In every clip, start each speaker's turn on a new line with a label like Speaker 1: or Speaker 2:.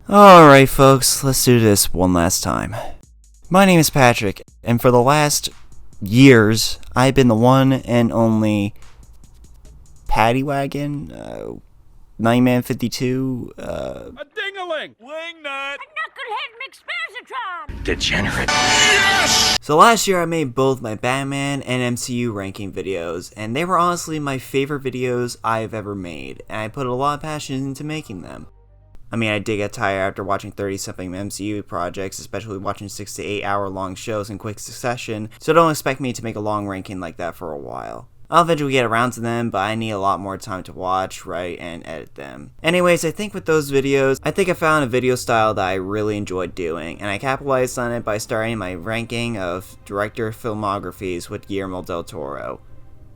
Speaker 1: Alright folks, let's do this one last time. My name is Patrick, and for the last years, I've been the one and only Paddy Wagon, Nightman 52,
Speaker 2: A ding-a-ling! Wingnut!
Speaker 3: A knucklehead McSparzatron!
Speaker 2: Degenerate.
Speaker 1: So last year I made both my Batman and MCU ranking videos, and they were honestly my favorite videos I've ever made, and I put a lot of passion into making them. I mean, I did get tired after watching 30-something MCU projects, especially watching 6 to 8 hour long shows in quick succession, so don't expect me to make a long ranking like that for a while. I'll eventually get around to them, but I need a lot more time to watch, write, and edit them. Anyways, I think with those videos, I found a video style that I really enjoyed doing, and I capitalized on it by starting my ranking of director filmographies with Guillermo del Toro.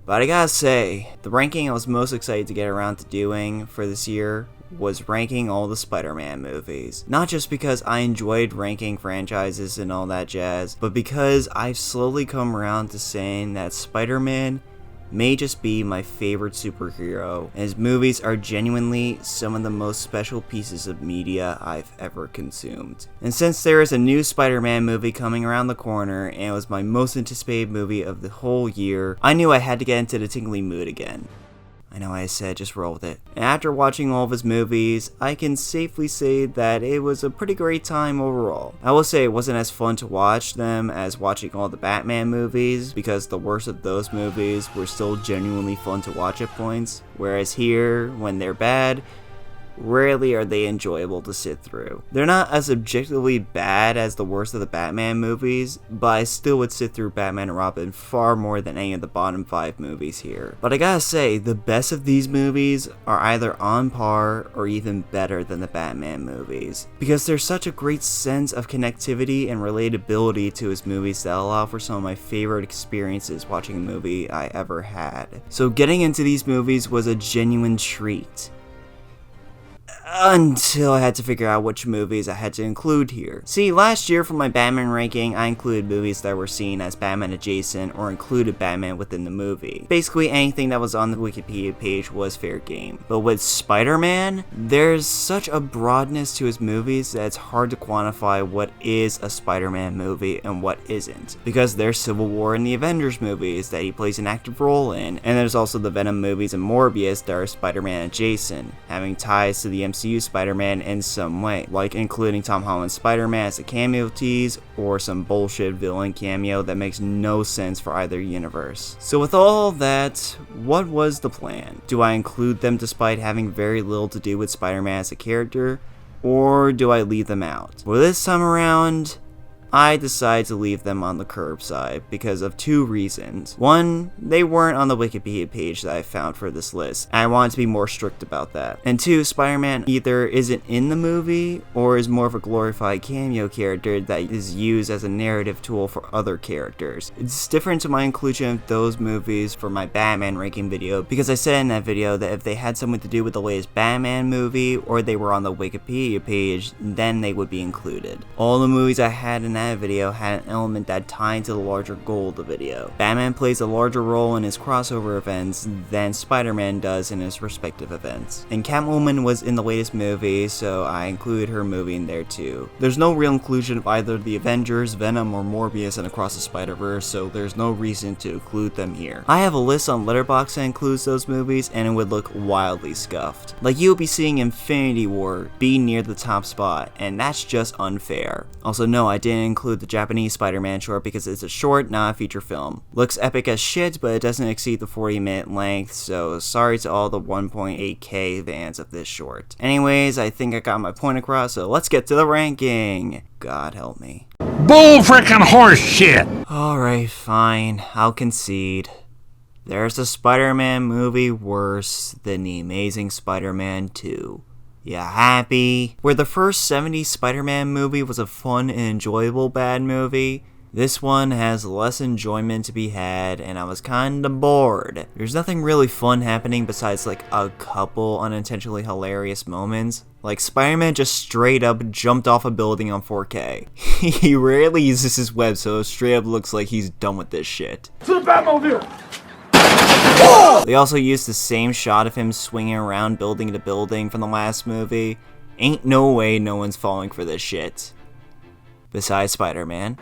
Speaker 1: But I gotta say, the ranking I was most excited to get around to doing for this year was ranking all the Spider-Man movies. Not just because I enjoyed ranking franchises and all that jazz, but because I've slowly come around to saying that Spider-Man may just be my favorite superhero, and his movies are genuinely some of the most special pieces of media I've ever consumed. And since there is a new Spider-Man movie coming around the corner, and it was my most anticipated movie of the whole year, I knew I had to get into the tingly mood again. I know I said just roll with it. And after watching all of his movies, I can safely say that it was a pretty great time overall. I will say it wasn't as fun to watch them as watching all the Batman movies, because the worst of those movies were still genuinely fun to watch at points, whereas here, when they're bad, rarely are they enjoyable to sit through. They're not as objectively bad as the worst of the Batman movies, but I still would sit through Batman and Robin far more than any of the bottom 5 movies here. But I gotta say, the best of these movies are either on par or even better than the Batman movies, because there's such a great sense of connectivity and relatability to his movies that allow for some of my favorite experiences watching a movie I ever had. So getting into these movies was a genuine treat. Until I had to figure out which movies I had to include here. See, last year for my Batman ranking, I included movies that were seen as Batman adjacent or included Batman within the movie. Basically anything that was on the Wikipedia page was fair game. But with Spider-Man, there's such a broadness to his movies that it's hard to quantify what is a Spider-Man movie and what isn't. Because there's Civil War and the Avengers movies that he plays an active role in, and there's also the Venom movies and Morbius that are Spider-Man adjacent, having ties to the MCU Spider-Man in some way, like including Tom Holland's Spider-Man as a cameo tease, or some bullshit villain cameo that makes no sense for either universe. So with all that, what was the plan? Do I include them despite having very little to do with Spider-Man as a character, or do I leave them out? Well, this time around, I decided to leave them on the curbside because of 2 reasons. One, they weren't on the Wikipedia page that I found for this list, and I wanted to be more strict about that. And 2, Spider-Man either isn't in the movie or is more of a glorified cameo character that is used as a narrative tool for other characters. It's different to my inclusion of those movies for my Batman ranking video, because I said in that video that if they had something to do with the latest Batman movie or they were on the Wikipedia page, then they would be included. All the movies I had in that video had an element that tied to the larger goal of the video. Batman plays a larger role in his crossover events than Spider-Man does in his respective events. And Catwoman was in the latest movie, so I included her movie in there too. There's no real inclusion of either the Avengers, Venom, or Morbius in Across the Spider-Verse, so there's no reason to include them here. I have a list on Letterboxd that includes those movies, and it would look wildly scuffed. Like, you'll be seeing Infinity War be near the top spot, and that's just unfair. Also, no, I didn't include the Japanese Spider-Man short because it's a short, not a feature film. Looks epic as shit, but it doesn't exceed the 40-minute length, so sorry to all the 1.8k fans of this short. Anyways, I think I got my point across, so let's get to the ranking. God help me.
Speaker 2: Bull frickin' horse shit!
Speaker 1: Alright, fine, I'll concede. There's a Spider-Man movie worse than The Amazing Spider-Man 2. Ya happy? Where the first 70s Spider-Man movie was a fun and enjoyable bad movie, this one has less enjoyment to be had, and I was kinda bored. There's nothing really fun happening besides like a couple unintentionally hilarious moments. Like, Spider-Man just straight up jumped off a building on 4K. He rarely uses his web, so it straight up looks like he's done with this shit.
Speaker 2: To the Batmobile!
Speaker 1: They also used the same shot of him swinging around building to building from the last movie, Ain't no way no one's falling for this shit. Besides Spider-Man.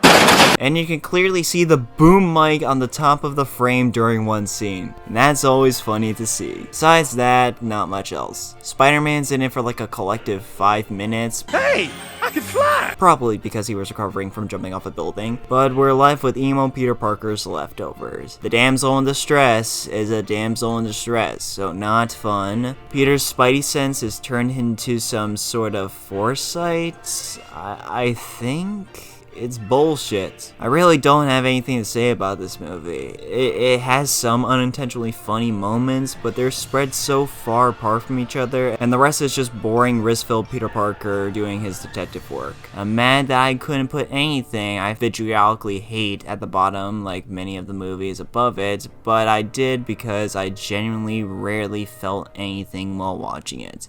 Speaker 1: And you can clearly see the boom mic on the top of the frame during one scene. And that's always funny to see. Besides that, not much else. Spider-Man's in it for like a collective 5 minutes.
Speaker 2: Hey, I can fly!
Speaker 1: Probably because he was recovering from jumping off a building. But we're left with emo Peter Parker's leftovers. The damsel in distress is a damsel in distress, so not fun. Peter's spidey sense is turned into some sort of foresight, I think? It's bullshit. I really don't have anything to say about this movie. It has some unintentionally funny moments, but they're spread so far apart from each other, and the rest is just boring, risk-filled Peter Parker doing his detective work. I'm mad that I couldn't put anything I vitriolically hate at the bottom like many of the movies above it, but I did because I genuinely rarely felt anything while watching it.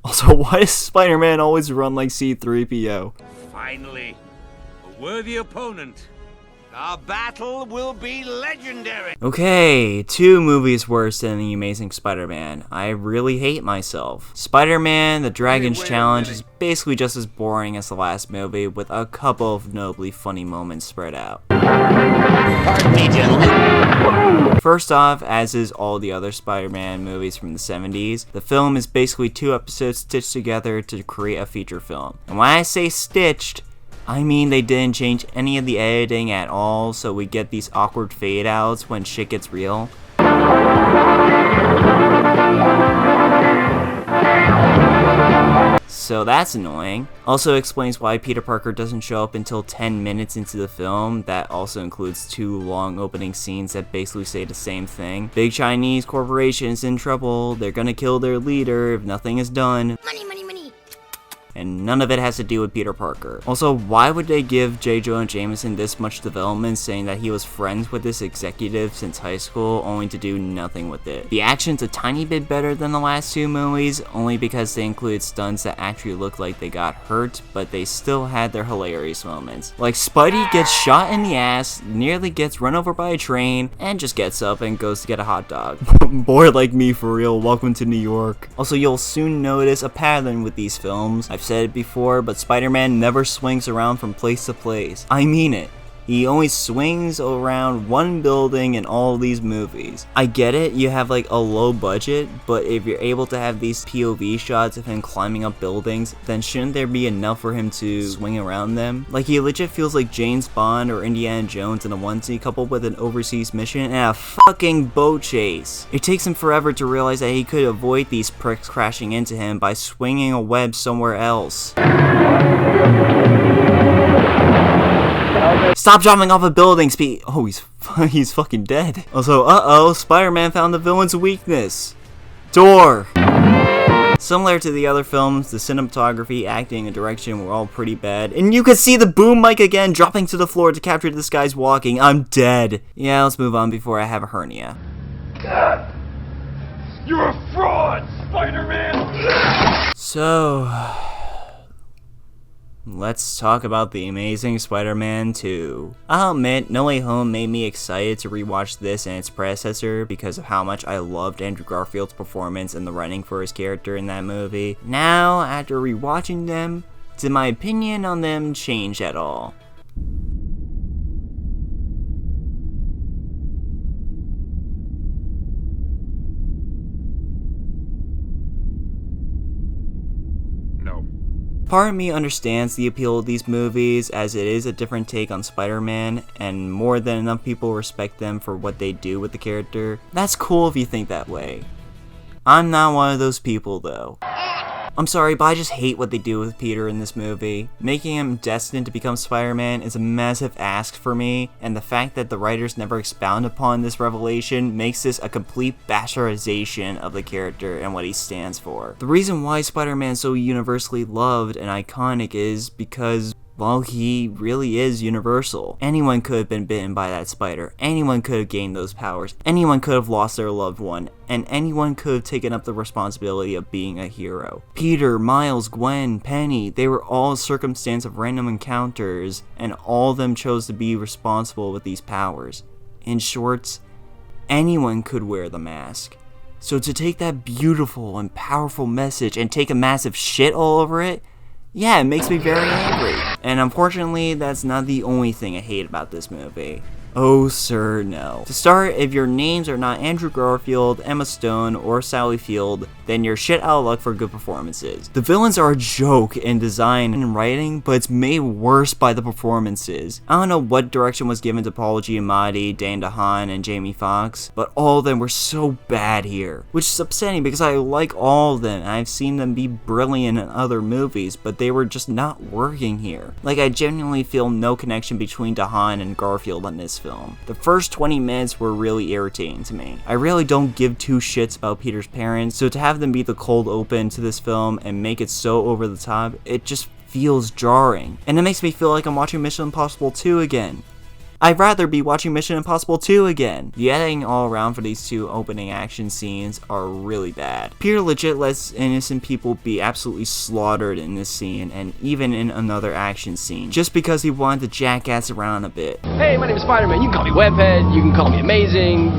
Speaker 1: Also, why does Spider-Man always run like C-3PO?
Speaker 2: Finally, a worthy opponent. Our battle will be legendary.
Speaker 1: Okay, 2 movies worse than The Amazing Spider-Man. I really hate myself. Spider-Man: The Dragon's Challenge is basically just as boring as the last movie, with a couple of notably funny moments spread out.
Speaker 4: Pardon me, gentlemen.
Speaker 1: First off, as is all the other Spider-Man movies from the 70s, the film is basically 2 episodes stitched together to create a feature film. And when I say stitched, I mean they didn't change any of the editing at all, so we get these awkward fade outs when shit gets real. So that's annoying. Also explains why Peter Parker doesn't show up until 10 minutes into the film. That also includes 2 long opening scenes that basically say the same thing. Big Chinese corporation is in trouble. They're gonna kill their leader if nothing is done.
Speaker 3: Money, money, money.
Speaker 1: And none of it has to do with Peter Parker. Also, why would they give J. Jonah Jameson this much development, saying that he was friends with this executive since high school, only to do nothing with it? The action's a tiny bit better than the last 2 movies, only because they included stunts that actually looked like they got hurt, but they still had their hilarious moments. Like Spidey gets shot in the ass, nearly gets run over by a train, and just gets up and goes to get a hot dog. Bored like me for real, welcome to New York. Also, you'll soon notice a pattern with these films. I've said it before, but Spider-Man never swings around from place to place. I mean it. He only swings around one building in all of these movies. I get it, you have like a low budget, but if you're able to have these POV shots of him climbing up buildings, then shouldn't there be enough for him to swing around them? Like, he legit feels like James Bond or Indiana Jones in a onesie coupled with an overseas mission and a fucking boat chase. It takes him forever to realize that he could avoid these pricks crashing into him by swinging a web somewhere else. Stop jumping off of buildings, oh, he's fucking dead. Also, Spider-Man found the villain's weakness. Door. Similar to the other films, the cinematography, acting, and direction were all pretty bad. And you could see the boom mic again dropping to the floor to capture this guy's walking. I'm dead. Yeah, let's move on before I have a hernia.
Speaker 2: God, you're a fraud, Spider-Man!
Speaker 1: So, let's talk about The Amazing Spider-Man 2. I'll admit, No Way Home made me excited to rewatch this and its predecessor because of how much I loved Andrew Garfield's performance and the writing for his character in that movie. Now, after rewatching them, did my opinion on them change at all? Part of me understands the appeal of these movies, as it is a different take on Spider-Man, and more than enough people respect them for what they do with the character. That's cool if you think that way. I'm not one of those people, though. I'm sorry, but I just hate what they do with Peter in this movie. Making him destined to become Spider-Man is a massive ask for me, and the fact that the writers never expound upon this revelation makes this a complete bastardization of the character and what he stands for. The reason why Spider-Man is so universally loved and iconic is because, well, he really is universal. Anyone could have been bitten by that spider, anyone could have gained those powers, anyone could have lost their loved one, and anyone could have taken up the responsibility of being a hero. Peter, Miles, Gwen, Penny, they were all a circumstance of random encounters, and all of them chose to be responsible with these powers. In short, anyone could wear the mask. So to take that beautiful and powerful message and take a massive shit all over it, yeah, it makes me very angry. And unfortunately, that's not the only thing I hate about this movie. Oh sir, no. To start, if your names are not Andrew Garfield, Emma Stone, or Sally Field, then you're shit out of luck for good performances. The villains are a joke in design and writing, but it's made worse by the performances. I don't know what direction was given to Paul Giamatti, Dane DeHaan, and Jamie Foxx, but all of them were so bad here. Which is upsetting because I like all of them, and I've seen them be brilliant in other movies, but they were just not working here. Like, I genuinely feel no connection between DeHaan and Garfield on this film. The first 20 minutes were really irritating to me. I really don't give two shits about Peter's parents, so to have them be the cold open to this film and make it so over the top, it just feels jarring. And it makes me feel like I'm watching Mission Impossible 2 again. I'd rather be watching Mission Impossible 2 again. The editing all around for these two opening action scenes are really bad. Peter legit lets innocent people be absolutely slaughtered in this scene and even in another action scene, just because he wanted to jackass around a bit.
Speaker 5: Hey, my name is Spider-Man. You can call me Webhead, you can call me Amazing.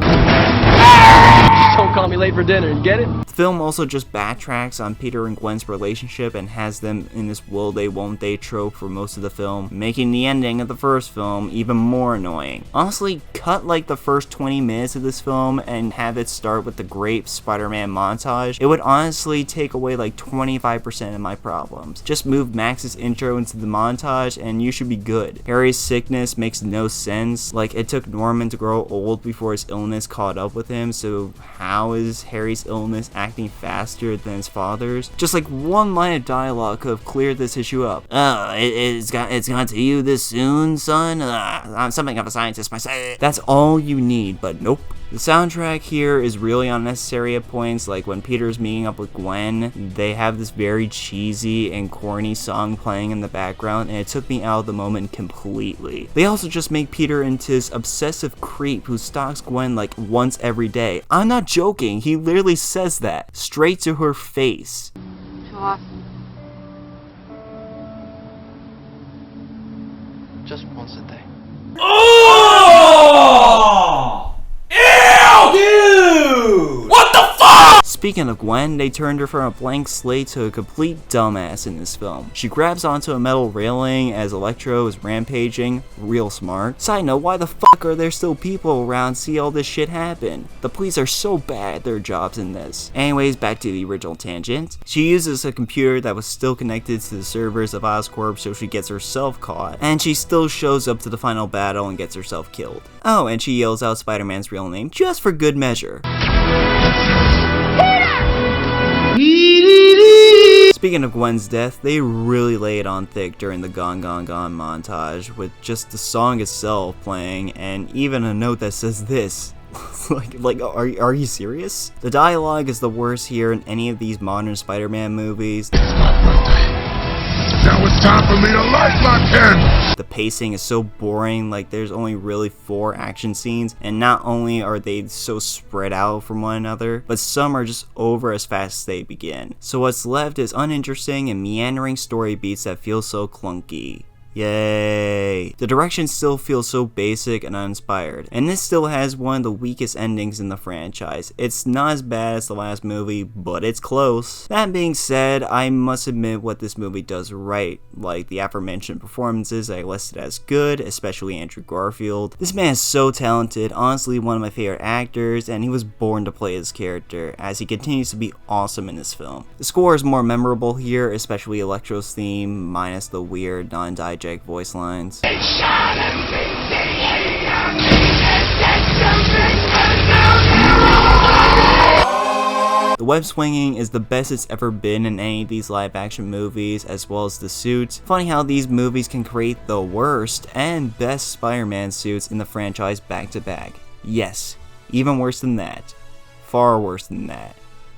Speaker 5: Just don't call me late for dinner, you get it?
Speaker 1: The film also just backtracks on Peter and Gwen's relationship and has them in this will they won't they trope for most of the film, making the ending of the first film even more annoying. Honestly, cut like the first 20 minutes of this film and have it start with the great Spider-Man montage. It would honestly take away like 25% of my problems. Just move Max's intro into the montage and you should be good. Harry's sickness makes no sense. Like, it took Norman to grow old before his illness caught up with him, so how is Harry's illness acting faster than his father's? Just like one line of dialogue could have cleared this issue up. It's got to you this soon, son? I'm something of a scientist myself. That's all you need, but nope. The soundtrack here is really unnecessary at points, like when Peter's meeting up with Gwen, they have this very cheesy and corny song playing in the background, and it took me out of the moment completely. They also just make Peter into this obsessive creep who stalks Gwen like once every day. I'm not joking, he literally says that, straight to her face.
Speaker 6: Too often.
Speaker 5: Just once a day.
Speaker 1: Speaking of Gwen, they turned her from a blank slate to a complete dumbass in this film. She grabs onto a metal railing as Electro is rampaging, real smart. Side note, why the fuck are there still people around to see all this shit happen? The police are so bad at their jobs in this. Anyways, back to the original tangent. She uses a computer that was still connected to the servers of Oscorp, so she gets herself caught, and she still shows up to the final battle and gets herself killed. Oh, and she yells out Spider-Man's real name just for good measure. Speaking of Gwen's death, they really lay it on thick during the Gone Gone Gone montage, with just the song itself playing and even a note that says this. Are you serious? The dialogue is the worst here in any of these modern Spider-Man movies.
Speaker 7: Now it's time for me to light my candle!
Speaker 1: The pacing is so boring, like there's only really 4 action scenes, and not only are they so spread out from one another, but some are just over as fast as they begin. So what's left is uninteresting and meandering story beats that feel so clunky. Yay! The direction still feels so basic and uninspired, and this still has one of the weakest endings in the franchise. It's not as bad as the last movie, but it's close. That being said, I must admit what this movie does right, like the aforementioned performances I listed as good, especially Andrew Garfield. This man is so talented, honestly one of my favorite actors, and he was born to play his character, as he continues to be awesome in this film. The score is more memorable here, especially Electro's theme, minus the weird, non-diegetic voice lines. The web swinging is the best it's ever been in any of these live action movies, as well as the suits. Funny how these movies can create the worst and best Spider-Man suits in the franchise back to back. Yes, even worse than that. Far worse than that.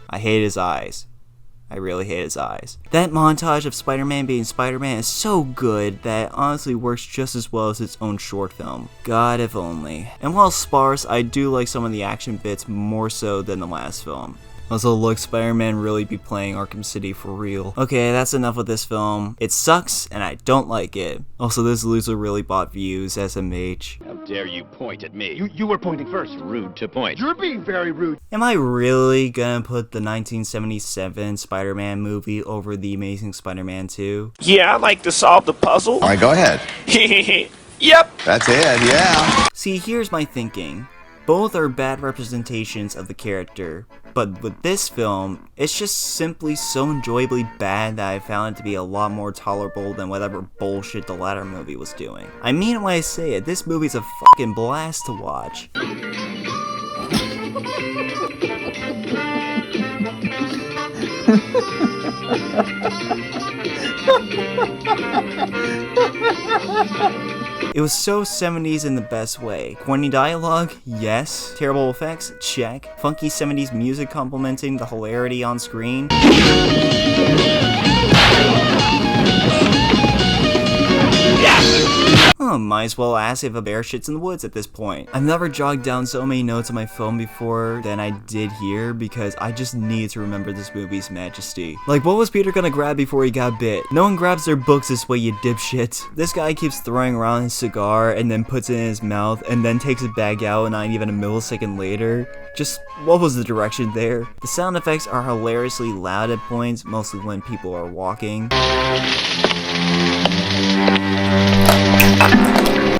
Speaker 1: I hate his eyes. I really hate his eyes. That montage of Spider-Man being Spider-Man is so good that it honestly works just as well as its own short film. God, if only. And while sparse, I do like some of the action bits more so than the last film. Also, look, Spider-Man really be playing Arkham City for real. Okay, that's enough with this film. It sucks, and I don't like it. Also, this loser really bought views, SMH.
Speaker 4: How dare you point at me? You were pointing first. Rude to point.
Speaker 7: You're being very rude.
Speaker 1: Am I really gonna put the 1977 Spider-Man movie over The Amazing Spider-Man 2?
Speaker 6: Yeah, I like to solve the puzzle.
Speaker 7: All right, go ahead.
Speaker 6: Yep.
Speaker 7: That's it, yeah.
Speaker 1: See, here's my thinking. Both are bad representations of the character, but with this film, it's just simply so enjoyably bad that I found it to be a lot more tolerable than whatever bullshit the latter movie was doing. I mean it when I say it, this movie's a fucking blast to watch. It was so 70s in the best way. Corny dialogue? Yes. Terrible effects? Check. Funky 70s music complementing the hilarity on screen? Might as well ask if a bear shits in the woods at this point. I've never jogged down so many notes on my phone before than I did here because I just need to remember this movie's majesty. Like, what was Peter gonna grab before he got bit? No one grabs their books this way, you dipshit. This guy keeps throwing around his cigar and then puts it in his mouth and then takes it back out not even a millisecond later. Just, what was the direction there? The sound effects are hilariously loud at points, mostly when people are walking.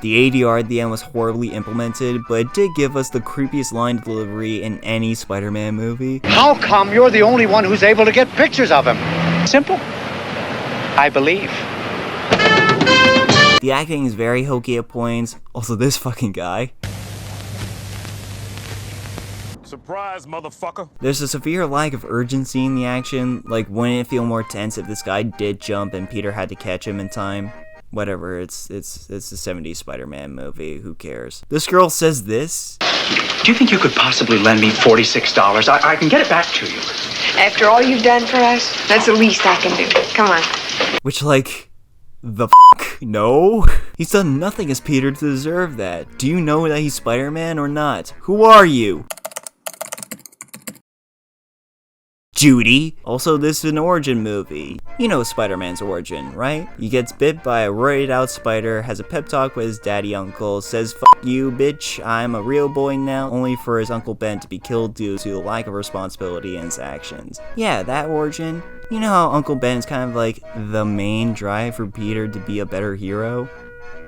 Speaker 1: The ADR at the end was horribly implemented, but it did give us the creepiest line delivery in any Spider-Man movie.
Speaker 8: How come you're the only one who's able to get pictures of him? Simple. I believe.
Speaker 1: The acting is very hokey at points. Also, this fucking guy.
Speaker 7: Surprise, motherfucker.
Speaker 1: There's a severe lack of urgency in the action. Like, wouldn't it feel more tense if this guy did jump and Peter had to catch him in time? Whatever, it's a 70s Spider-Man movie, who cares? This girl says this.
Speaker 8: Do you think you could possibly lend me $46? I can get it back to you.
Speaker 9: After all you've done for us, that's the least I can do. Come on.
Speaker 1: Which, like, the f***? No? He's done nothing as Peter to deserve that. Do you know that he's Spider-Man or not? Who are you? Judy. Also, this is an origin movie. You know Spider-Man's origin, right? He gets bit by a roided out spider, has a pep talk with his daddy uncle, says "Fuck you, bitch, I'm a real boy now," only for his Uncle Ben to be killed due to the lack of responsibility in his actions. Yeah, that origin. You know how Uncle Ben is kind of like the main drive for Peter to be a better hero?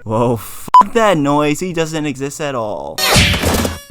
Speaker 1: Whoa, fuck that noise, he doesn't exist at all.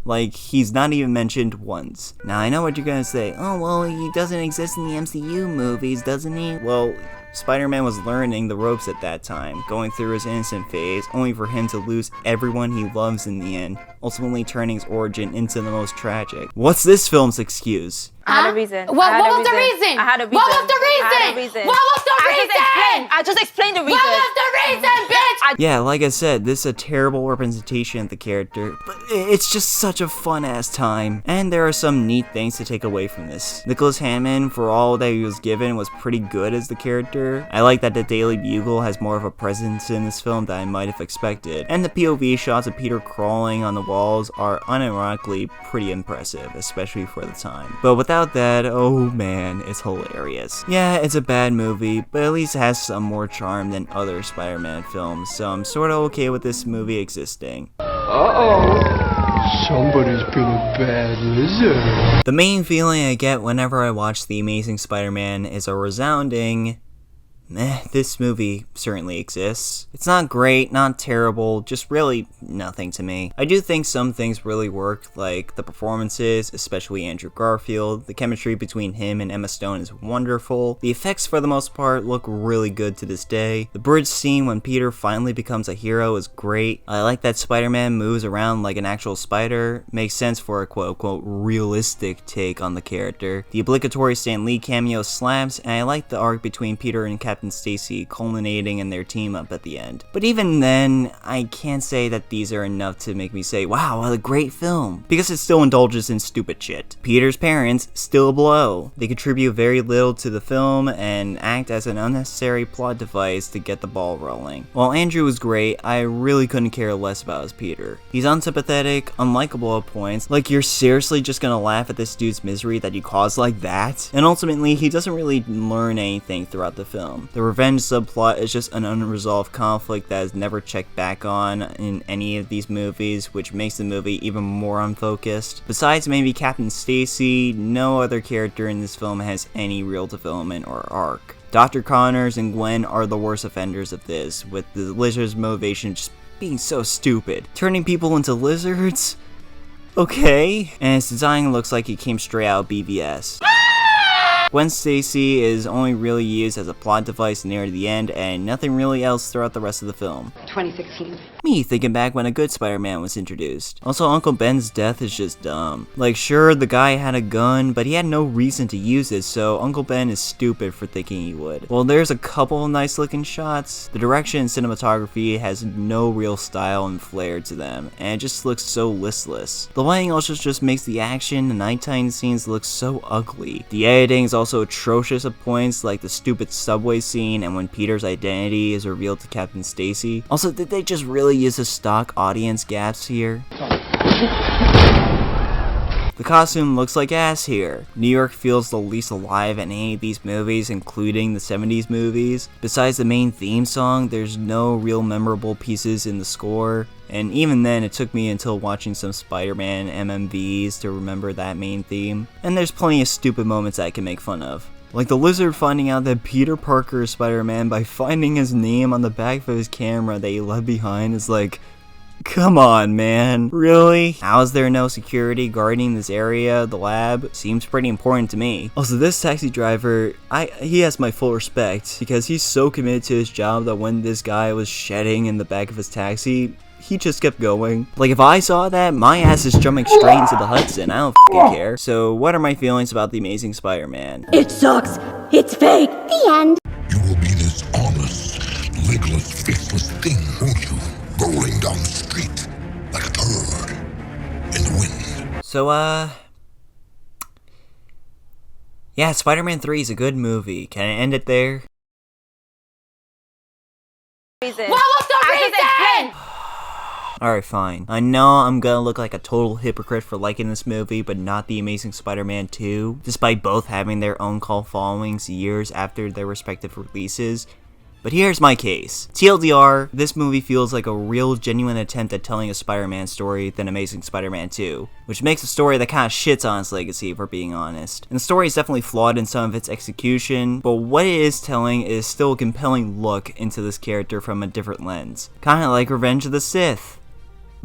Speaker 1: Like, he's not even mentioned once. Now, I know what you're gonna say. Oh, well, he doesn't exist in the MCU movies, doesn't he? Well, Spider-Man was learning the ropes at that time, going through his innocent phase, only for him to lose everyone he loves in the end, ultimately turning his origin into the most tragic. What's this film's excuse?
Speaker 3: I had a reason.
Speaker 9: What was the reason?
Speaker 3: I had a reason.
Speaker 9: What was the reason?
Speaker 3: I had a reason.
Speaker 9: What was the reason?
Speaker 3: I just explained the reason.
Speaker 9: What was the reason, bitch?
Speaker 1: Yeah, like I said, this is a terrible representation of the character, but it's just such a fun-ass time. And there are some neat things to take away from this. Nicholas Hammond, for all that he was given, was pretty good as the character. I like that the Daily Bugle has more of a presence in this film than I might have expected. And the POV shots of Peter crawling on the walls are unironically pretty impressive, especially for the time. But without that, oh man, it's hilarious. Yeah, it's a bad movie, but at least it has some more charm than other Spider-Man films, so I'm sorta okay with this movie existing.
Speaker 5: Somebody's been a bad lizard.
Speaker 1: The main feeling I get whenever I watch The Amazing Spider-Man is a resounding, this movie certainly exists. It's not great, not terrible, just really nothing to me. I do think some things really work, like the performances, especially Andrew Garfield. The chemistry between him and Emma Stone is wonderful. The effects for the most part look really good to this day. The bridge scene when Peter finally becomes a hero is great. I like that Spider-Man moves around like an actual spider. Makes sense for a quote-unquote realistic take on the character. The obligatory Stan Lee cameo slaps, and I like the arc between Peter and Captain Captain Stacy, culminating in their team up at the end. But even then, I can't say that these are enough to make me say, wow, what a great film, because it still indulges in stupid shit. Peter's parents still blow. They contribute very little to the film and act as an unnecessary plot device to get the ball rolling. While Andrew was great, I really couldn't care less about his Peter. He's unsympathetic, unlikable at points, like you're seriously just gonna laugh at this dude's misery that you caused like that? And ultimately, he doesn't really learn anything throughout the film. The revenge subplot is just an unresolved conflict that is never checked back on in any of these movies, which makes the movie even more unfocused. Besides maybe Captain Stacy, no other character in this film has any real development or arc. Dr. Connors and Gwen are the worst offenders of this, with the lizard's motivation just being so stupid. Turning people into lizards? Okay. And its design looks like it came straight out of BVS. Gwen Stacy is only really used as a plot device near the end, and nothing really else throughout the rest of the film.
Speaker 9: 2016.
Speaker 1: Me thinking back when a good Spider-Man was introduced. Also, Uncle Ben's death is just dumb. Like, sure, the guy had a gun, but he had no reason to use it, so Uncle Ben is stupid for thinking he would. Well, there's a couple of nice looking shots. The direction and cinematography has no real style and flair to them, and it just looks so listless. The lighting also just makes the action and nighttime scenes look so ugly. The editing is also atrocious at points, like the stupid subway scene and when Peter's identity is revealed to Captain Stacy. Also, did they just really use the stock audience gaps here? The costume looks like ass here. New York feels the least alive in any of these movies, including the 70s movies. Besides the main theme song, there's no real memorable pieces in the score. And even then, it took me until watching some Spider-Man MMVs to remember that main theme. And there's plenty of stupid moments that I can make fun of. Like the lizard finding out that Peter Parker is Spider-Man by finding his name on the back of his camera that he left behind is like, come on, man. Really? How is there no security guarding this area? The lab seems pretty important to me. Also, this taxi driver, he has my full respect because he's so committed to his job that when this guy was shedding in the back of his taxi, he just kept going. Like, if I saw that, my ass is jumping straight into the Hudson. I don't f***ing care. So, what are my feelings about The Amazing Spider-Man?
Speaker 3: It sucks. It's fake. The end.
Speaker 10: You will be this honest, legless, faceless thing, won't you? Rolling down the street like a turd in the wind.
Speaker 1: So, yeah, Spider-Man 3 is a good movie. Can I end it there?
Speaker 3: What was the reason?
Speaker 1: Alright, fine. I know I'm gonna look like a total hypocrite for liking this movie, but not The Amazing Spider-Man 2, despite both having their own cult followings years after their respective releases. But here's my case. TLDR, this movie feels like a real genuine attempt at telling a Spider-Man story than Amazing Spider-Man 2, which makes a story that kind of shits on its legacy if we're being honest. And the story is definitely flawed in some of its execution, but what it is telling is still a compelling look into this character from a different lens. Kinda like Revenge of the Sith.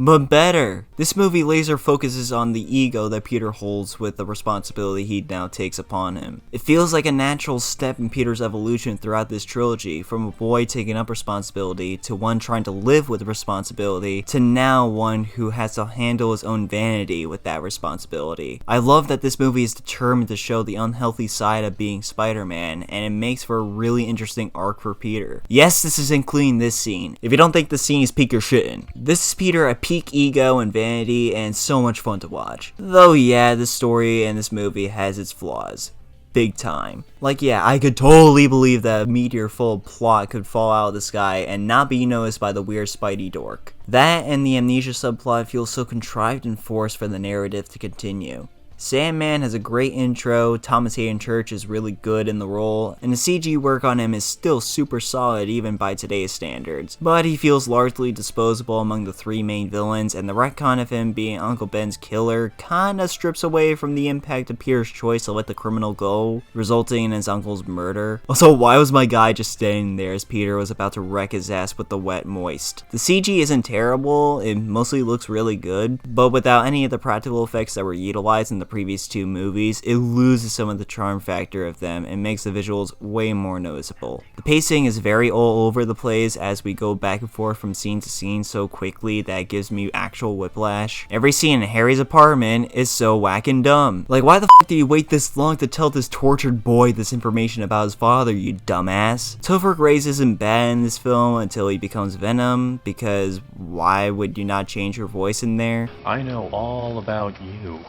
Speaker 1: But better. This movie laser focuses on the ego that Peter holds with the responsibility he now takes upon him. It feels like a natural step in Peter's evolution throughout this trilogy, from a boy taking up responsibility to one trying to live with responsibility to now one who has to handle his own vanity with that responsibility. I love that this movie is determined to show the unhealthy side of being Spider-Man, and it makes for a really interesting arc for Peter. Yes, this is including this scene. If you don't think this scene is peak, you're shitting. This is Peter at peak ego and vanity, and so much fun to watch. Though yeah, this story and this movie has its flaws. Big time. Like yeah, I could totally believe that a meteor full of plot could fall out of the sky and not be noticed by the weird Spidey dork. That and the amnesia subplot feels so contrived and forced for the narrative to continue. Sandman has a great intro, Thomas Hayden Church is really good in the role, and the CG work on him is still super solid even by today's standards. But he feels largely disposable among the three main villains, and the retcon of him being Uncle Ben's killer kinda strips away from the impact of Peter's choice to let the criminal go, resulting in his uncle's murder. Also, why was my guy just standing there as Peter was about to wreck his ass with the wet moist? The CG isn't terrible, it mostly looks really good, but without any of the practical effects that were utilized in the previous two movies, it loses some of the charm factor of them and makes the visuals way more noticeable. The pacing is very all over the place as we go back and forth from scene to scene so quickly that it gives me actual whiplash. Every scene in Harry's apartment is so whack and dumb. Like, why the f do you wait this long to tell this tortured boy this information about his father, you dumbass? Topher Grace isn't bad in this film until he becomes Venom, because why would you not change your voice in there?
Speaker 5: I know all about you.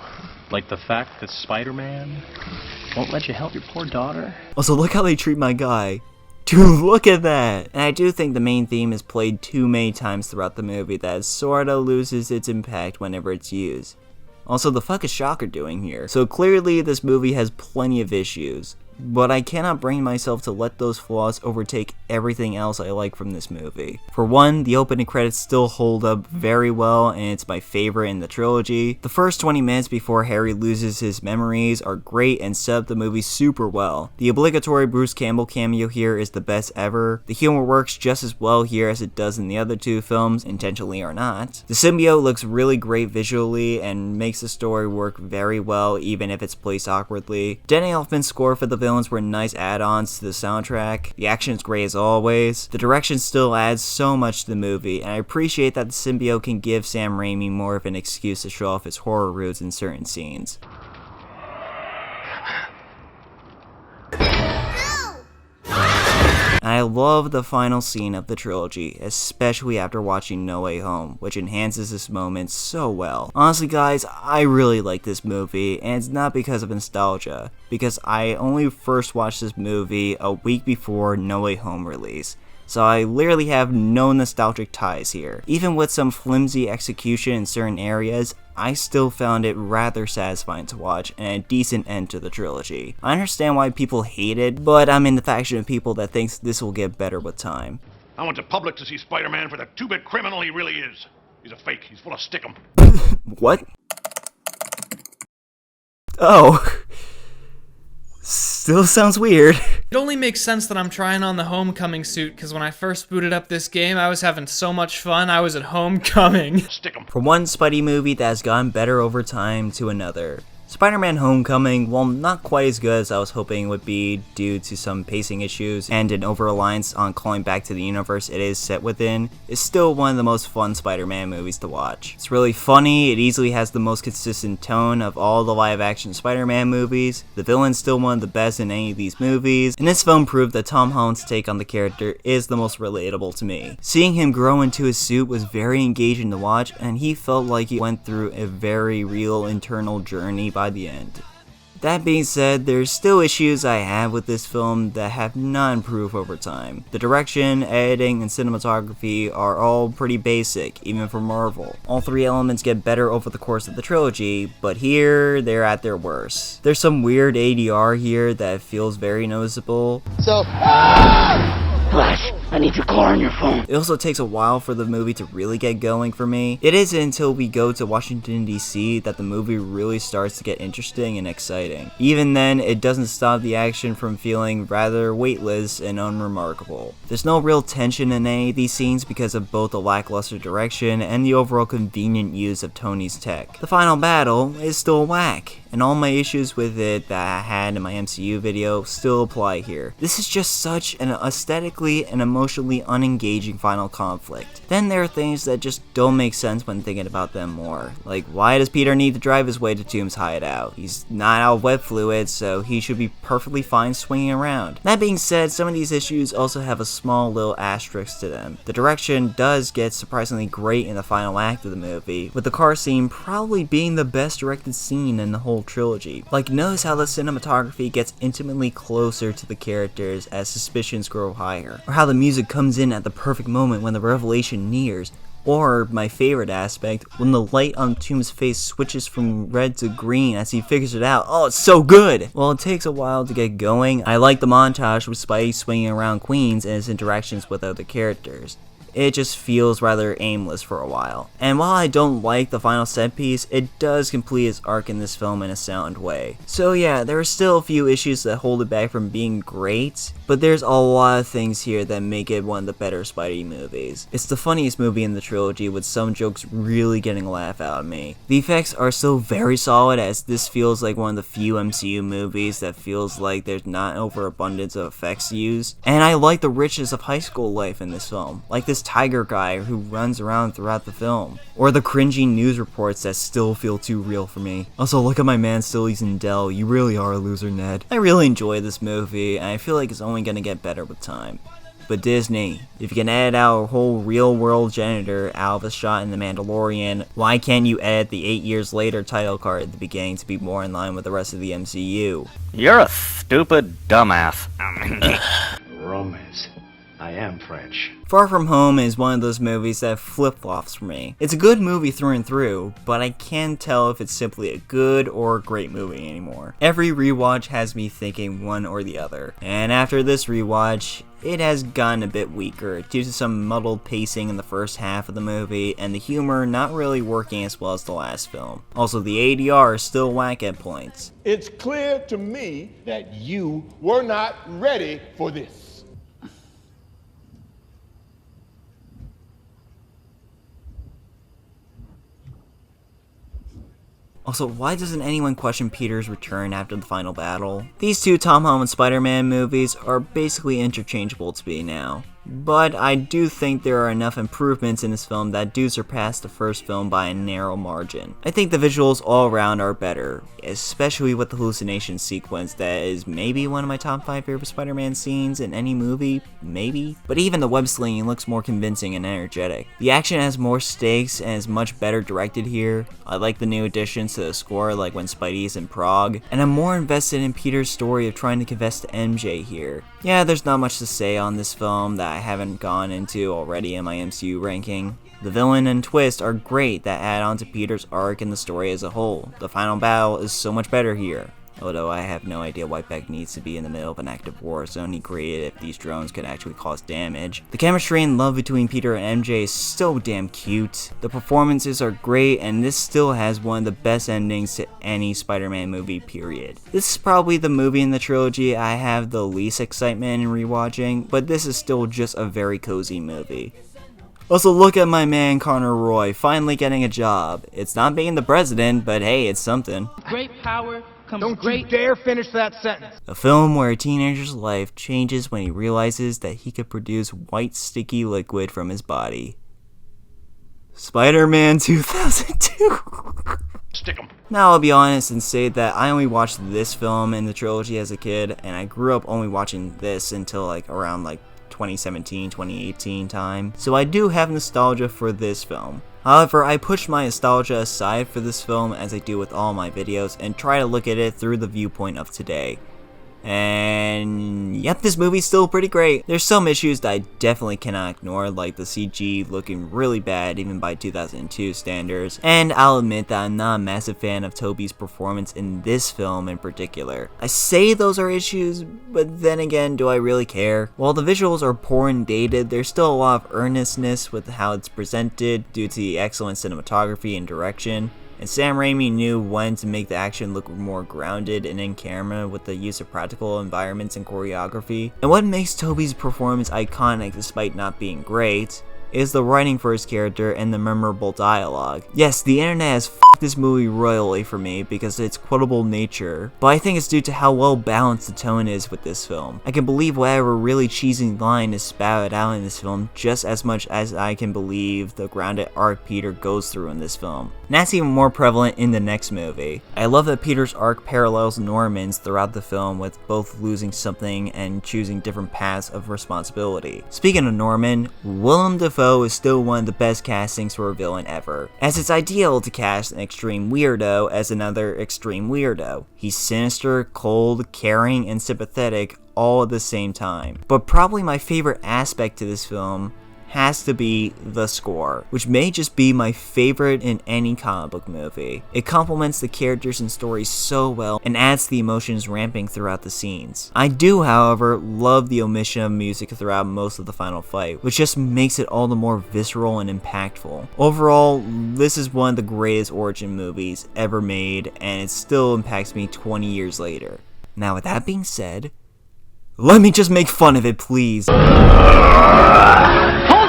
Speaker 5: Like the fact that Spider-Man won't let you help your poor daughter.
Speaker 1: Also, look how they treat my guy. Dude, look at that! And I do think the main theme is played too many times throughout the movie that it sorta loses its impact whenever it's used. Also, the fuck is Shocker doing here? So clearly this movie has plenty of issues, but I cannot bring myself to let those flaws overtake everything else I like from this movie. For one, the opening credits still hold up very well and it's my favorite in the trilogy. The first 20 minutes before Harry loses his memories are great and set up the movie super well. The obligatory Bruce Campbell cameo here is the best ever. The humor works just as well here as it does in the other two films, intentionally or not. The symbiote looks really great visually and makes the story work very well even if it's placed awkwardly. Danny Elfman's score for the villains were nice add-ons to the soundtrack. The action is great as always. The direction still adds so much to the movie, and I appreciate that the symbiote can give Sam Raimi more of an excuse to show off his horror roots in certain scenes. I love the final scene of the trilogy, especially after watching No Way Home, which enhances this moment so well. Honestly guys, I really like this movie, and it's not because of nostalgia, because I only first watched this movie a week before No Way Home release. So I literally have no nostalgic ties here. Even with some flimsy execution in certain areas, I still found it rather satisfying to watch and a decent end to the trilogy. I understand why people hate it, but I'm in the faction of people that thinks this will get better with time.
Speaker 4: I want the public to see Spider-Man for the two-bit criminal he really is. He's a fake. He's full of stickum.
Speaker 1: What? Oh. Still sounds weird.
Speaker 11: It only makes sense that I'm trying on the Homecoming suit, because when I first booted up this game, I was having so much fun, I was at Homecoming.
Speaker 1: From one Spidey movie that has gotten better over time to another, Spider-Man Homecoming, while not quite as good as I was hoping it would be due to some pacing issues and an over-reliance on calling back to the universe it is set within, is still one of the most fun Spider-Man movies to watch. It's really funny, it easily has the most consistent tone of all the live-action Spider-Man movies, the villain's still one of the best in any of these movies, and this film proved that Tom Holland's take on the character is the most relatable to me. Seeing him grow into his suit was very engaging to watch, and he felt like he went through a very real internal journey by the end. That being said, there's still issues I have with this film that have not improved over time. The direction, editing, and cinematography are all pretty basic, even for Marvel. All three elements get better over the course of the trilogy, but here, they're at their worst. There's some weird ADR here that feels very noticeable.
Speaker 10: Flash, I need your car and your phone.
Speaker 1: It also takes a while for the movie to really get going for me. It isn't until we go to Washington DC that the movie really starts to get interesting and exciting. Even then, it doesn't stop the action from feeling rather weightless and unremarkable. There's no real tension in any of these scenes because of both the lackluster direction and the overall convenient use of Tony's tech. The final battle is still whack, and all my issues with it that I had in my MCU video still apply here. This is just such an aesthetically and emotionally unengaging final conflict. Then there are things that just don't make sense when thinking about them more. Like, why does Peter need to drive his way to Tomb's hideout? He's not out of web fluid, so he should be perfectly fine swinging around. That being said, some of these issues also have a small little asterisk to them. The direction does get surprisingly great in the final act of the movie, with the car scene probably being the best directed scene in the whole trilogy. Like, notice how the cinematography gets intimately closer to the characters as suspicions grow higher, or how the music comes in at the perfect moment when the revelation nears, or, my favorite aspect, when the light on Tomb's face switches from red to green as he figures it out. Oh, it's so good! While it takes a while to get going, I like the montage with Spidey swinging around Queens and his interactions with other characters. it just feels rather aimless for a while. And while I don't like the final set piece, it does complete its arc in this film in a sound way. So yeah, there are still a few issues that hold it back from being great, but there's a lot of things here that make it one of the better Spidey movies. It's the funniest movie in the trilogy, with some jokes really getting a laugh out of me. The effects are still very solid, as this feels like one of the few MCU movies that feels like there's not an overabundance of effects used. And I like the richness of high school life in this film, like this tiger guy who runs around throughout the film, or the cringy news reports that still feel too real for me. Also, look at my man still using Dell, you really are a loser, Ned. I really enjoy this movie, and I feel like it's only gonna get better with time. But Disney, if you can edit out a whole real-world janitor out of a shot in The Mandalorian, why can't you edit the 8 years later title card at the beginning to be more in line with the rest of the MCU?
Speaker 12: You're a stupid dumbass.
Speaker 7: Romance. I am French.
Speaker 1: Far From Home is one of those movies that flip-flops for me. It's a good movie through and through, but I can't tell if it's simply a good or a great movie anymore. Every rewatch has me thinking one or the other, and after this rewatch, it has gotten a bit weaker due to some muddled pacing in the first half of the movie and the humor not really working as well as the last film. Also, the ADR is still whack at points.
Speaker 7: It's clear to me that you were not ready for this.
Speaker 1: Also, why doesn't anyone question Peter's return after the final battle? These two Tom Holland Spider-Man movies are basically interchangeable to me now. But I do think there are enough improvements in this film that do surpass the first film by a narrow margin. I think the visuals all around are better, especially with the hallucination sequence that is maybe one of my top 5 favorite Spider-Man scenes in any movie, maybe? But even the web slinging looks more convincing and energetic. The action has more stakes and is much better directed here. I like the new additions to the score, like when Spidey is in Prague, and I'm more invested in Peter's story of trying to confess to MJ here. Yeah, there's not much to say on this film that I haven't gone into already in my MCU ranking. The villain and twist are great that add on to Peter's arc and the story as a whole. The final battle is so much better here. Although I have no idea why Beck needs to be in the middle of an active war zone he created if these drones could actually cause damage. The chemistry and love between Peter and MJ is so damn cute. The performances are great, and this still has one of the best endings to any Spider-Man movie, period. This is probably the movie in the trilogy I have the least excitement in rewatching, but this is still just a very cozy movie. Also, look at my man Connor Roy finally getting a job. It's not being the president, but hey, it's something.
Speaker 13: Great power.
Speaker 7: Don't you dare finish that sentence.
Speaker 1: A film where a teenager's life changes when he realizes that he could produce white sticky liquid from his body. Spider-Man 2002.
Speaker 4: Stick 'em.
Speaker 1: Now I'll be honest and say that I only watched this film in the trilogy as a kid, and I grew up only watching this until around 2017, 2018 time. So I do have nostalgia for this film. However, I push my nostalgia aside for this film as I do with all my videos and try to look at it through the viewpoint of today. And yep, this movie's still pretty great. There's some issues that I definitely cannot ignore, like the CG looking really bad even by 2002 standards, and I'll admit that I'm not a massive fan of Tobey's performance in this film in particular. I say those are issues, but then again, do I really care? While the visuals are poor and dated, there's still a lot of earnestness with how it's presented due to the excellent cinematography and direction. And Sam Raimi knew when to make the action look more grounded and in camera with the use of practical environments and choreography. And what makes Tobey's performance iconic despite not being great is the writing for his character and the memorable dialogue. Yes, the internet has f***ed this movie royally for me because of its quotable nature, but I think it's due to how well balanced the tone is with this film. I can believe whatever really cheesy line is spouted out in this film just as much as I can believe the grounded arc Peter goes through in this film. And that's even more prevalent in the next movie. I love that Peter's arc parallels Norman's throughout the film, with both losing something and choosing different paths of responsibility. Speaking of Norman, Willem Dafoe is still one of the best castings for a villain ever, as it's ideal to cast an extreme weirdo as another extreme weirdo. He's sinister, cold, caring, and sympathetic all at the same time. But probably my favorite aspect to this film has to be the score, which may just be my favorite in any comic book movie. It complements the characters and stories so well and adds to the emotions ramping throughout the scenes. I do, however, love the omission of music throughout most of the final fight, which just makes it all the more visceral and impactful. Overall, this is one of the greatest origin movies ever made, and it still impacts me 20 years later. Now, with that being said, let me just make fun of it, please.
Speaker 7: Hold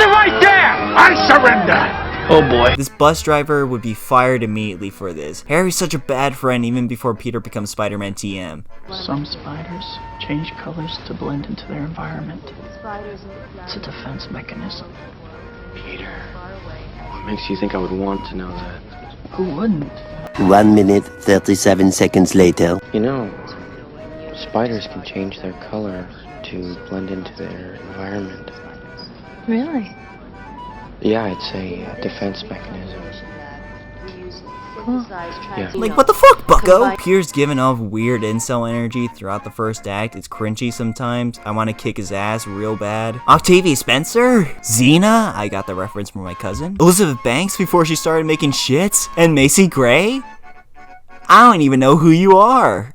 Speaker 7: it right there! I surrender!
Speaker 12: Oh boy.
Speaker 1: This bus driver would be fired immediately for this. Harry's such a bad friend even before Peter becomes Spider-Man TM.
Speaker 5: Some spiders change colors to blend into their environment. It's a defense mechanism.
Speaker 13: Peter, what makes you think I would want to know that?
Speaker 5: Who wouldn't?
Speaker 14: 1 minute, 37 seconds later.
Speaker 13: You know, spiders can change their color to blend into their environment.
Speaker 9: Really?
Speaker 13: Yeah, it's a defense mechanism.
Speaker 9: Cool.
Speaker 13: Yeah.
Speaker 1: Like, what the fuck, bucko? Peter's giving off weird incel energy throughout the first act. It's cringy sometimes. I want to kick his ass real bad. Octavia Spencer? Xena? I got the reference from my cousin. Elizabeth Banks before she started making shits? And Macy Gray? I don't even know who you are.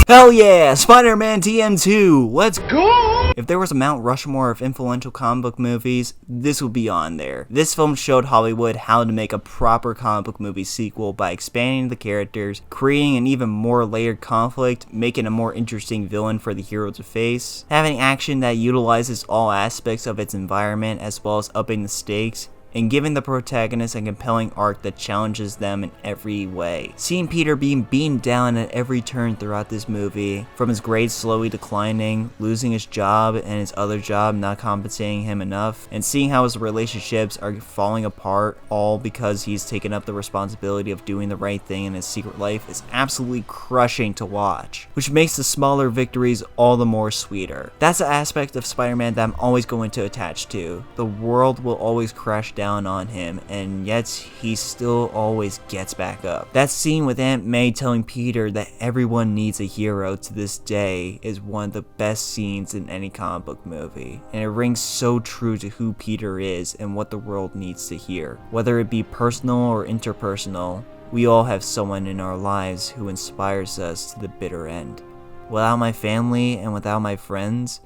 Speaker 1: Hell yeah! Spider-Man TM2! Let's go! If there was a Mount Rushmore of influential comic book movies, this would be on there. This film showed Hollywood how to make a proper comic book movie sequel by expanding the characters, creating an even more layered conflict, making a more interesting villain for the hero to face, having action that utilizes all aspects of its environment as well as upping the stakes, and giving the protagonist a compelling arc that challenges them in every way. Seeing Peter being beaten down at every turn throughout this movie, from his grades slowly declining, losing his job and his other job not compensating him enough, and seeing how his relationships are falling apart all because he's taken up the responsibility of doing the right thing in his secret life is absolutely crushing to watch, which makes the smaller victories all the more sweeter. That's an aspect of Spider-Man that I'm always going to attach to. The world will always crash down on him, and yet he still always gets back up. That scene with Aunt May telling Peter that everyone needs a hero to this day is one of the best scenes in any comic book movie, and it rings so true to who Peter is and what the world needs to hear. Whether it be personal or interpersonal, we all have someone in our lives who inspires us to the bitter end. Without my family and without my friends,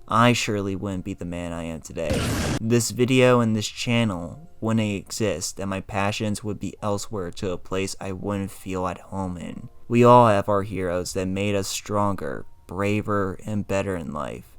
Speaker 1: I surely wouldn't be the man I am today. This video and this channel wouldn't exist, and my passions would be elsewhere to a place I wouldn't feel at home in. We all have our heroes that made us stronger, braver, and better in life.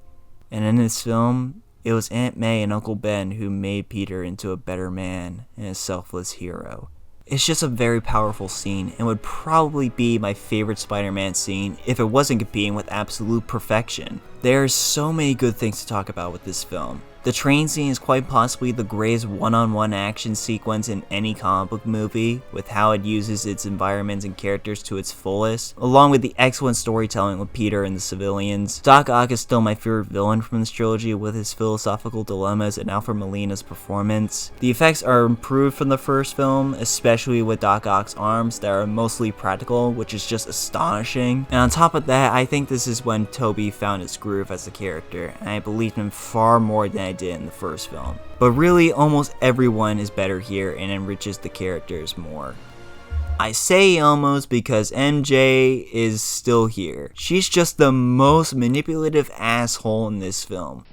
Speaker 1: And in this film, it was Aunt May and Uncle Ben who made Peter into a better man and a selfless hero. It's just a very powerful scene and would probably be my favorite Spider-Man scene if it wasn't competing with absolute perfection. There are so many good things to talk about with this film. The train scene is quite possibly the greatest one-on-one action sequence in any comic book movie, with how it uses its environments and characters to its fullest, along with the excellent storytelling with Peter and the civilians. Doc Ock is still my favorite villain from this trilogy with his philosophical dilemmas and Alfred Molina's performance. The effects are improved from the first film, especially with Doc Ock's arms that are mostly practical, which is just astonishing. And on top of that, I think this is when Tobey found his groove as a character, and I believed him far more than I did in the first film. But really, almost everyone is better here and enriches the characters more. I say almost because MJ is still here. She's just the most manipulative asshole in this film.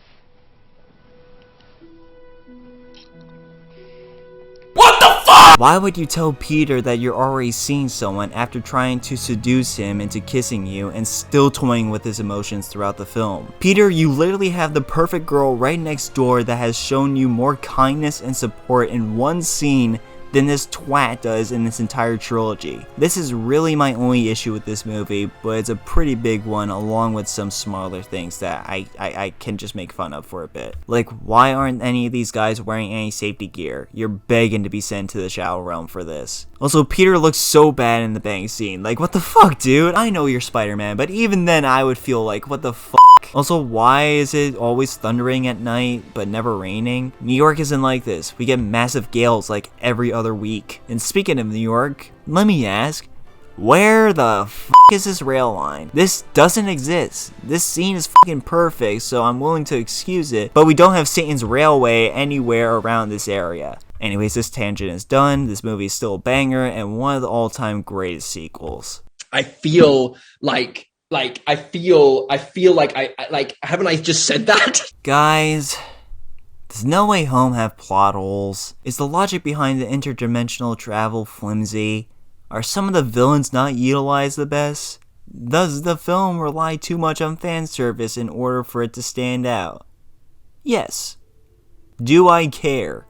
Speaker 1: What the fuck? Why would you tell Peter that you're already seeing someone after trying to seduce him into kissing you and still toying with his emotions throughout the film? Peter, you literally have the perfect girl right next door that has shown you more kindness and support in one scene than this twat does in this entire trilogy. This is really my only issue with this movie, but it's a pretty big one along with some smaller things that I can just make fun of for a bit. Like, why aren't any of these guys wearing any safety gear? You're begging to be sent to the Shadow Realm for this. Also, Peter looks so bad in the bang scene. Like, what the fuck, dude? I know you're Spider-Man, but even then I would feel like, what the fuck? Also, why is it always thundering at night but never raining? New York isn't like this. We get massive gales like every other week. And speaking of New York, let me ask, why is it always thundering at night but never raining? New York isn't like this. We get massive gales like every other week. And speaking of New York, let me ask, why is it always thundering at night but never raining? New York isn't like this. We get massive gales like every other week. And speaking of New York, Where the f is this rail line? This doesn't exist. This scene is fucking perfect, so I'm willing to excuse it, but we don't have Satan's railway anywhere around this area. Anyways, this tangent is done. This movie is still a banger and one of the all-time greatest sequels.
Speaker 5: I feel like haven't I just said that?
Speaker 1: Guys, does No Way Home have plot holes? Is the logic behind the interdimensional travel flimsy? Are some of the villains not utilized the best? Does the film rely too much on fan service in order for it to stand out? Yes. Do I care?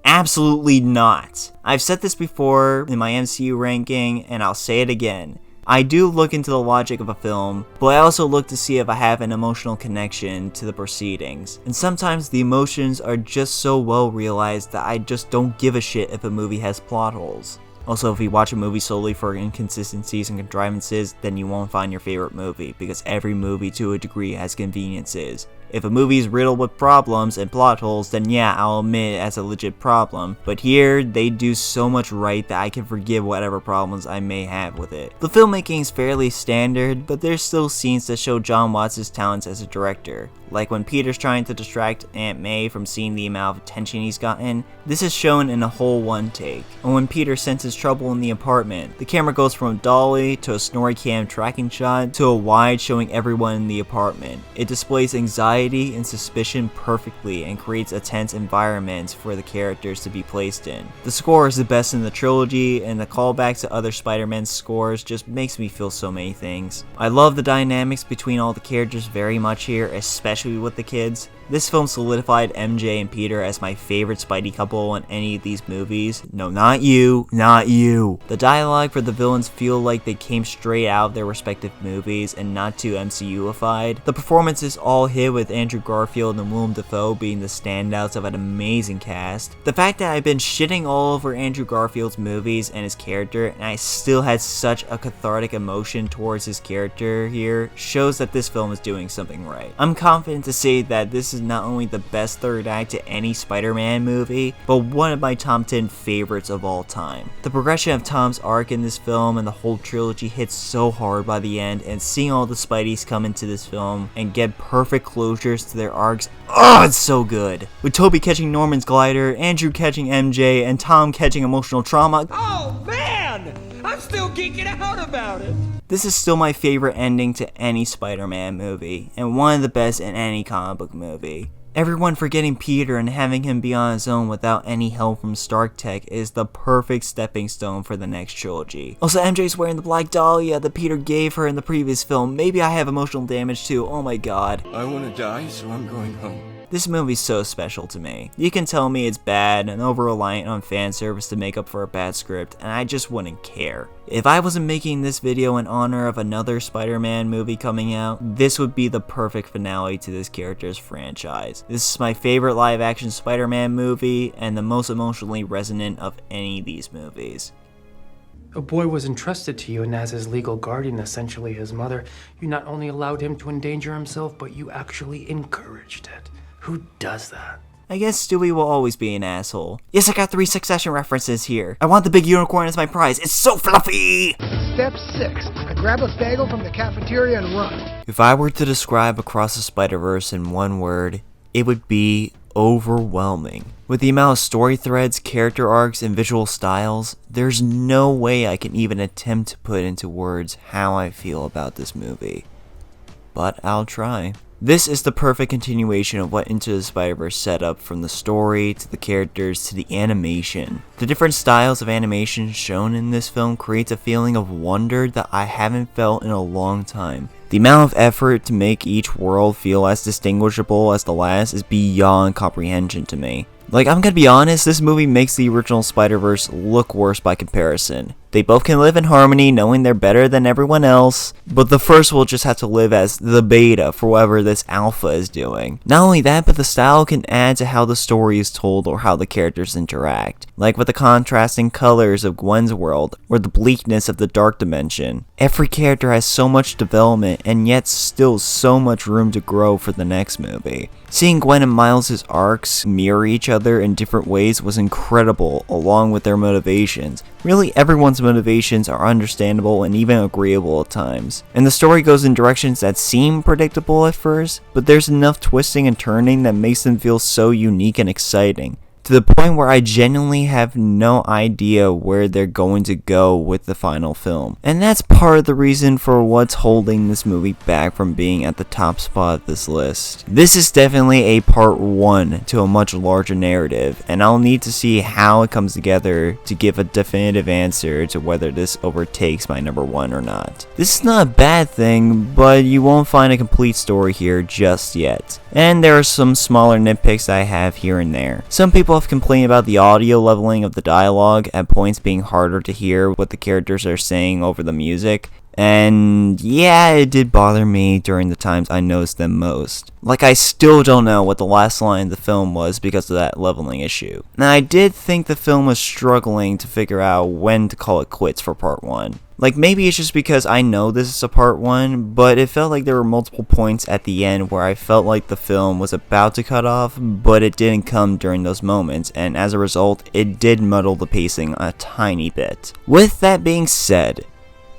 Speaker 1: Absolutely not. I've said this before in my MCU ranking, and I'll say it again. I do look into the logic of a film, but I also look to see if I have an emotional connection to the proceedings. And sometimes the emotions are just so well realized that I just don't give a shit if a movie has plot holes. Also, if you watch a movie solely for inconsistencies and contrivances, then you won't find your favorite movie, because every movie to a degree has conveniences. If a movie is riddled with problems and plot holes, then yeah, I'll admit it as a legit problem. But here, they do so much right that I can forgive whatever problems I may have with it. The filmmaking is fairly standard, but there's still scenes that show Jon Watts' talents as a director. Like when Peter's trying to distract Aunt May from seeing the amount of attention he's gotten, this is shown in a whole one take. And when Peter senses trouble in the apartment, the camera goes from a dolly to a snorri cam tracking shot to a wide showing everyone in the apartment. It displays anxiety and suspicion perfectly and creates a tense environment for the characters to be placed in. The score is the best in the trilogy, and the callbacks to other Spider-Man scores just makes me feel so many things. I love the dynamics between all the characters very much here, especially with the kids. This film solidified MJ and Peter as my favorite Spidey couple in any of these movies. No, not you, not you. The dialogue for the villains feel like they came straight out of their respective movies and not too MCU-ified. The performances all hit, with Andrew Garfield and Willem Dafoe being the standouts of an amazing cast. The fact that I've been shitting all over Andrew Garfield's movies and his character, and I still had such a cathartic emotion towards his character here, shows that this film is doing something right. I'm confident to say that this is not only the best third act to any Spider-Man movie, but one of my top 10 favorites of all time. The progression of Tom's arc in this film and the whole trilogy hits so hard by the end, and seeing all the Spideys come into this film and get perfect closures to their arcs, oh, it's so good. With Tobey catching Norman's glider, Andrew catching MJ, and Tom catching emotional trauma.
Speaker 15: Oh man! I'm still geeking out about it!
Speaker 1: This is still my favorite ending to any Spider-Man movie, and one of the best in any comic book movie. Everyone forgetting Peter and having him be on his own without any help from Stark Tech is the perfect stepping stone for the next trilogy. Also, MJ's wearing the Black Dahlia that Peter gave her in the previous film. Maybe I have emotional damage too, oh my god.
Speaker 16: I wanna die, so I'm going home.
Speaker 1: This movie's so special to me. You can tell me it's bad and over-reliant on fan service to make up for a bad script, and I just wouldn't care. If I wasn't making this video in honor of another Spider-Man movie coming out, this would be the perfect finale to this character's franchise. This is my favorite live-action Spider-Man movie, and the most emotionally resonant of any of these movies.
Speaker 17: A boy was entrusted to you, and as his legal guardian, essentially his mother, you not only allowed him to endanger himself, but you actually encouraged it. Who does that?
Speaker 1: I guess Stewie will always be an asshole. Yes, I got 3 Succession references here. I want the big unicorn as my prize. It's so fluffy!
Speaker 18: Step 6. I grab a bagel from the cafeteria and run.
Speaker 1: If I were to describe Across the Spider-Verse in one word, it would be overwhelming. With the amount of story threads, character arcs, and visual styles, there's no way I can even attempt to put into words how I feel about this movie. But I'll try. This is the perfect continuation of what Into the Spider-Verse set up, from the story, to the characters, to the animation. The different styles of animation shown in this film creates a feeling of wonder that I haven't felt in a long time. The amount of effort to make each world feel as distinguishable as the last is beyond comprehension to me. Like, I'm gonna be honest, this movie makes the original Spider-Verse look worse by comparison. They both can live in harmony, knowing they're better than everyone else, but the first will just have to live as the beta for whatever this alpha is doing. Not only that, but the style can add to how the story is told or how the characters interact. Like with the contrasting colors of Gwen's world, or the bleakness of the Dark Dimension. Every character has so much development, and yet still so much room to grow for the next movie. Seeing Gwen and Miles' arcs mirror each other in different ways was incredible, along with their motivations. Really, everyone's motivations are understandable and even agreeable at times. And the story goes in directions that seem predictable at first, but there's enough twisting and turning that makes them feel so unique and exciting, to the point where I genuinely have no idea where they're going to go with the final film. And that's part of the reason for what's holding this movie back from being at the top spot of this list. This is definitely a part 1 to a much larger narrative, and I'll need to see how it comes together to give a definitive answer to whether this overtakes my number 1 or not. This is not a bad thing, but you won't find a complete story here just yet. And there are some smaller nitpicks I have here and there. Some people have complained about the audio leveling of the dialogue, at points being harder to hear what the characters are saying over the music. And yeah, it did bother me during the times I noticed them most. Like, I still don't know what the last line of the film was because of that leveling issue. And I did think the film was struggling to figure out when to call it quits for part 1. Like, maybe it's just because I know this is a part 1, but it felt like there were multiple points at the end where I felt like the film was about to cut off, but it didn't come during those moments, and as a result, it did muddle the pacing a tiny bit. With that being said,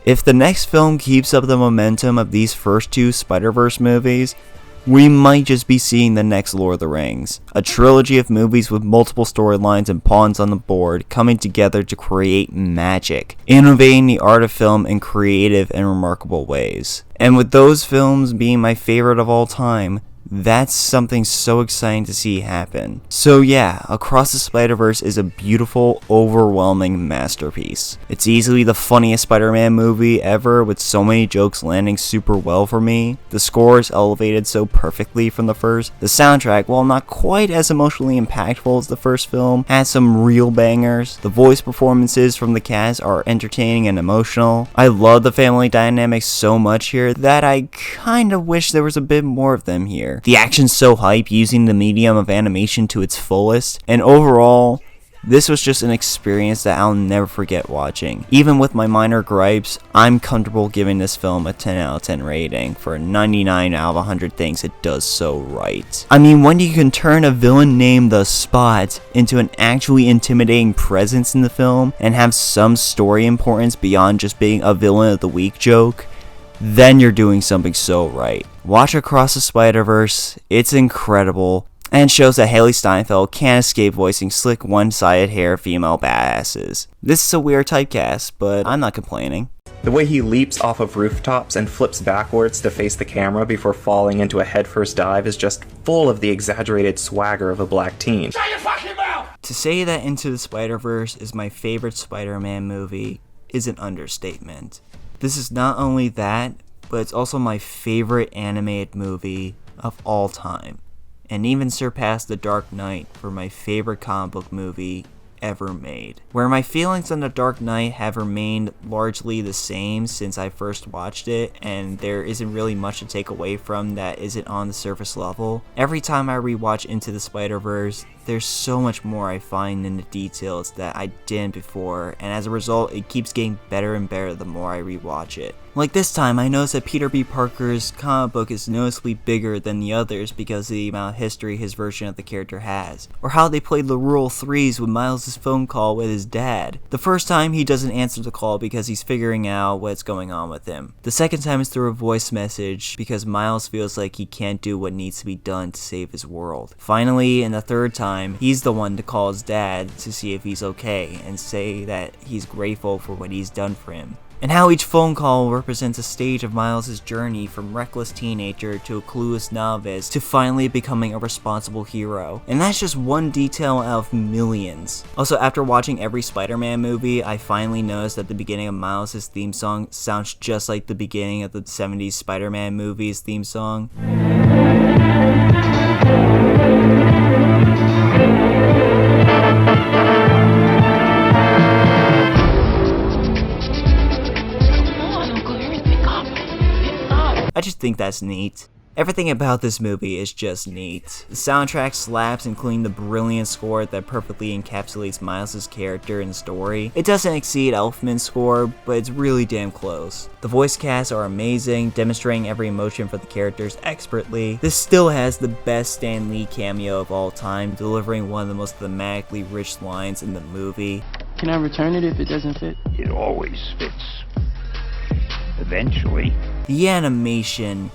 Speaker 1: if the next film keeps up the momentum of these first 2 Spider-Verse movies, we might just be seeing the next Lord of the Rings, a trilogy of movies with multiple storylines and pawns on the board coming together to create magic, innovating the art of film in creative and remarkable ways. And with those films being my favorite of all time, that's something so exciting to see happen. So yeah, Across the Spider-Verse is a beautiful, overwhelming masterpiece. It's easily the funniest Spider-Man movie ever, with so many jokes landing super well for me. The score is elevated so perfectly from the first. The soundtrack, while not quite as emotionally impactful as the first film, has some real bangers. The voice performances from the cast are entertaining and emotional. I love the family dynamics so much here that I kind of wish there was a bit more of them here. The action's so hype, using the medium of animation to its fullest, and overall, this was just an experience that I'll never forget watching. Even with my minor gripes, I'm comfortable giving this film a 10 out of 10 rating for 99 out of 100 things it does so right. I mean, when you can turn a villain named The Spot into an actually intimidating presence in the film, and have some story importance beyond just being a villain of the week joke, then you're doing something so right. Watch Across the Spider-Verse, it's incredible, and shows that Haley Steinfeld can't escape voicing slick one-sided hair female badasses. This is a weird typecast, but I'm not complaining.
Speaker 19: The way he leaps off of rooftops and flips backwards to face the camera before falling into a headfirst dive is just full of the exaggerated swagger of a black teen.
Speaker 15: Shut your fucking mouth!
Speaker 1: To say that Into the Spider-Verse is my favorite Spider-Man movie is an understatement. This is not only that, but it's also my favorite animated movie of all time, and even surpassed The Dark Knight for my favorite comic book movie ever made. Where my feelings on The Dark Knight have remained largely the same since I first watched it, and there isn't really much to take away from that isn't on the surface level. Every time I rewatch Into the Spider-Verse, there's so much more I find in the details that I didn't before, and as a result, it keeps getting better and better the more I rewatch it. Like this time, I noticed that Peter B. Parker's comic book is noticeably bigger than the others because of the amount of history his version of the character has, or how they played the Rule 3s with Miles' phone call with his dad. The first time, he doesn't answer the call because he's figuring out what's going on with him. The second time is through a voice message because Miles feels like he can't do what needs to be done to save his world. Finally, in the third time, he's the one to call his dad to see if he's okay and say that he's grateful for what he's done for him. And how each phone call represents a stage of Miles' journey from reckless teenager to a clueless novice to finally becoming a responsible hero. And that's just one detail out of millions. Also, after watching every Spider-Man movie, I finally noticed that the beginning of Miles' theme song sounds just like the beginning of the 70s Spider-Man movies theme song. I just think that's neat. Everything about this movie is just neat. The soundtrack slaps, including the brilliant score that perfectly encapsulates Miles' character and story. It doesn't exceed Elfman's score, but it's really damn close. The voice casts are amazing, demonstrating every emotion for the characters expertly. This still has the best Stan Lee cameo of all time, delivering one of the most thematically rich lines in the movie.
Speaker 13: Can I return it if it doesn't fit?
Speaker 20: It always fits. Eventually.
Speaker 1: The animation,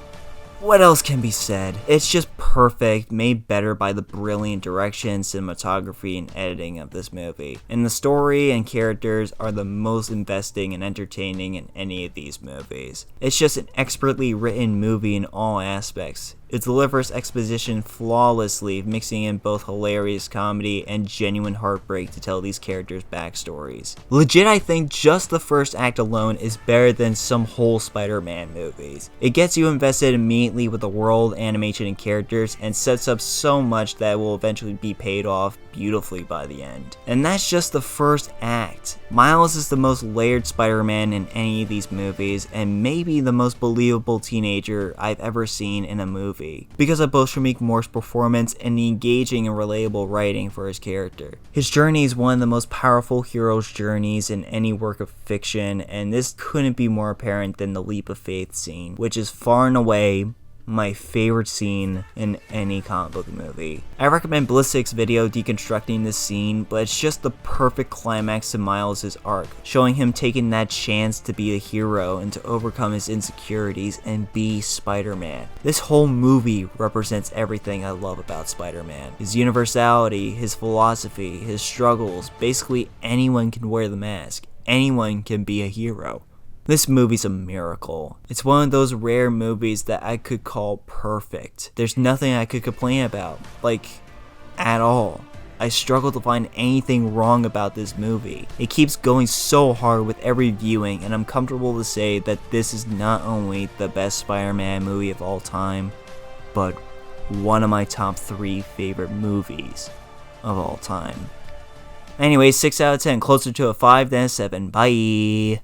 Speaker 1: what else can be said? It's just perfect, made better by the brilliant direction, cinematography, and editing of this movie. And the story and characters are the most investing and entertaining in any of these movies. It's just an expertly written movie in all aspects. It delivers exposition flawlessly, mixing in both hilarious comedy and genuine heartbreak to tell these characters' backstories. Legit, I think just the first act alone is better than some whole Spider-Man movies. It gets you invested immediately with the world, animation, and characters, and sets up so much that it will eventually be paid off beautifully by the end. And that's just the first act. Miles is the most layered Spider-Man in any of these movies, and maybe the most believable teenager I've ever seen in a movie, because of both Shameik Morse's performance and the engaging and relatable writing for his character. His journey is one of the most powerful hero's journeys in any work of fiction, and this couldn't be more apparent than the leap of faith scene, which is far and away my favorite scene in any comic book movie. I recommend Ballistic's video deconstructing this scene, but it's just the perfect climax to Miles' arc, showing him taking that chance to be a hero and to overcome his insecurities and be Spider-Man. This whole movie represents everything I love about Spider-Man. His universality, his philosophy, his struggles. Basically anyone can wear the mask. Anyone can be a hero. This movie's a miracle. It's one of those rare movies that I could call perfect. There's nothing I could complain about, like, at all. I struggle to find anything wrong about this movie. It keeps going so hard with every viewing, and I'm comfortable to say that this is not only the best Spider-Man movie of all time, but one of my top 3 favorite movies of all time. Anyway, 6 out of 10, closer to a 5 than a 7. Bye!